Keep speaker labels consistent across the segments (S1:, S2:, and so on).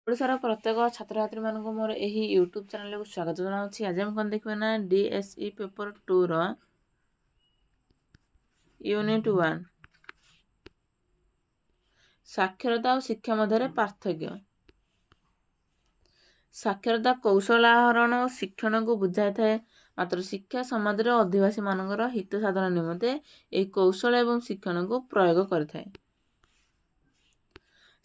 S1: ଓଡ଼ିଶାର ପ୍ରତ୍ୟେକ ଛାତ୍ରଛାତ୍ରୀମାନଙ୍କୁ ମୋର ଏହି ୟୁଟ୍ୟୁବ୍ ଚ୍ୟାନେଲକୁ ସ୍ୱାଗତ ଜଣାଉଛି। ଆଜି ଆମେ କ'ଣ ଦେଖିବା ନା DSE ପେପର୍ 2ର ୟୁନିଟ୍ 1 ସାକ୍ଷରତା ଓ ଶିକ୍ଷା ମଧ୍ୟରେ ପାର୍ଥକ୍ୟ। ସାକ୍ଷରତା କୌଶଳ ଆହରଣ ଓ ଶିକ୍ଷଣକୁ ବୁଝାଇଥାଏ, ମାତ୍ର ଶିକ୍ଷା ସମାଜର ଅଧିବାସୀମାନଙ୍କର ହିତ ସାଧନ ନିମନ୍ତେ ଏହି କୌଶଳ ଏବଂ ଶିକ୍ଷଣକୁ ପ୍ରୟୋଗ କରିଥାଏ।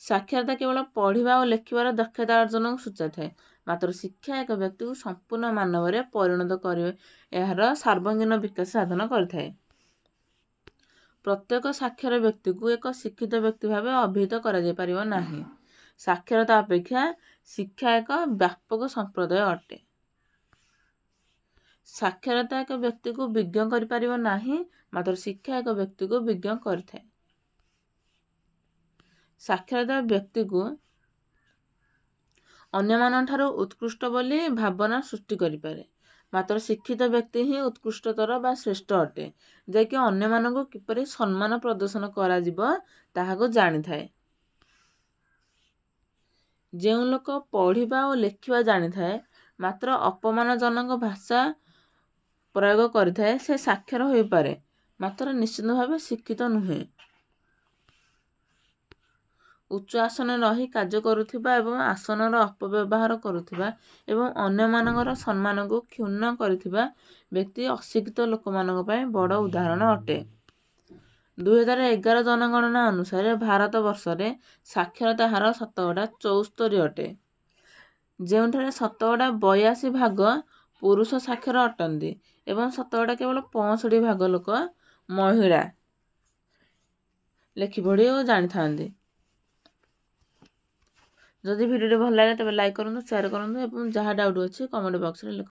S1: ସାକ୍ଷରତା କେବଳ ପଢ଼ିବା ଓ ଲେଖିବାର ଦକ୍ଷତା ଅର୍ଜନକୁ ସୂଚାଇଥାଏ, ମାତ୍ର ଶିକ୍ଷା ଏକ ବ୍ୟକ୍ତିକୁ ସମ୍ପୂର୍ଣ୍ଣ ମାନବରେ ପରିଣତ କରି ଏହାର ସାର୍ବଜନୀନ ବିକାଶ ସାଧନ କରିଥାଏ। ପ୍ରତ୍ୟେକ ସାକ୍ଷର ବ୍ୟକ୍ତିକୁ ଏକ ଶିକ୍ଷିତ ବ୍ୟକ୍ତି ଭାବେ ଅଭିହିତ କରାଯାଇପାରିବ ନାହିଁ। ସାକ୍ଷରତା ଅପେକ୍ଷା ଶିକ୍ଷା ଏକ ବ୍ୟାପକ ସମ୍ପ୍ରଦାୟ ଅଟେ। ସାକ୍ଷରତା ଏକ ବ୍ୟକ୍ତିକୁ ବିଜ୍ଞ କରିପାରିବ ନାହିଁ, ମାତ୍ର ଶିକ୍ଷା ଏକ ବ୍ୟକ୍ତିକୁ ବିଜ୍ଞ କରିଥାଏ। ସାକ୍ଷରତା ବ୍ୟକ୍ତିକୁ ଅନ୍ୟମାନଙ୍କଠାରୁ ଉତ୍କୃଷ୍ଟ ବୋଲି ଭାବନା ସୃଷ୍ଟି କରିପାରେ, ମାତ୍ର ଶିକ୍ଷିତ ବ୍ୟକ୍ତି ହିଁ ଉତ୍କୃଷ୍ଟତର ବା ଶ୍ରେଷ୍ଠ ଅଟେ, ଯାହାକି ଅନ୍ୟମାନଙ୍କୁ କିପରି ସମ୍ମାନ ପ୍ରଦର୍ଶନ କରାଯିବ ତାହାକୁ ଜାଣିଥାଏ। ଯେଉଁ ଲୋକ ପଢ଼ିବା ଓ ଲେଖିବା ଜାଣିଥାଏ, ମାତ୍ର ଅପମାନଜନକ ଭାଷା ପ୍ରୟୋଗ କରିଥାଏ, ସେ ସାକ୍ଷର ହୋଇପାରେ, ମାତ୍ର ନିଶ୍ଚିତ ଭାବେ ଶିକ୍ଷିତ ନୁହେଁ। ଉଚ୍ଚ ଆସନରେ ରହି କାର୍ଯ୍ୟ କରୁଥିବା ଏବଂ ଆସନର ଅପବ୍ୟବହାର କରୁଥିବା ଏବଂ ଅନ୍ୟମାନଙ୍କର ସମ୍ମାନକୁ କ୍ଷୁଣ୍ଣ କରିଥିବା ବ୍ୟକ୍ତି ଅଶିକ୍ଷିତ ଲୋକମାନଙ୍କ ପାଇଁ ବଡ଼ ଉଦାହରଣ ଅଟେ। 2011 ଜନଗଣନା ଅନୁସାରେ ଭାରତ ବର୍ଷରେ ସାକ୍ଷରତା ହାର 74% ଅଟେ, ଯେଉଁଠାରେ 82% ପୁରୁଷ ସାକ୍ଷର ଅଟନ୍ତି ଏବଂ କେବଳ 65% ଲୋକ ମହିଳା ଲେଖି ପଢ଼ି ଓ ଜାଣିଥାନ୍ତି। ଯଦି ଭିଡ଼ିଓଟି ଭଲ ଲାଗେ ତେବେ ଲାଇକ୍ କରନ୍ତୁ, ସେୟାର କରନ୍ତୁ ଏବଂ ଯାହା ଡାଉଟ୍ ଅଛି କମେଣ୍ଟ ବକ୍ସରେ ଲେଖନ୍ତୁ।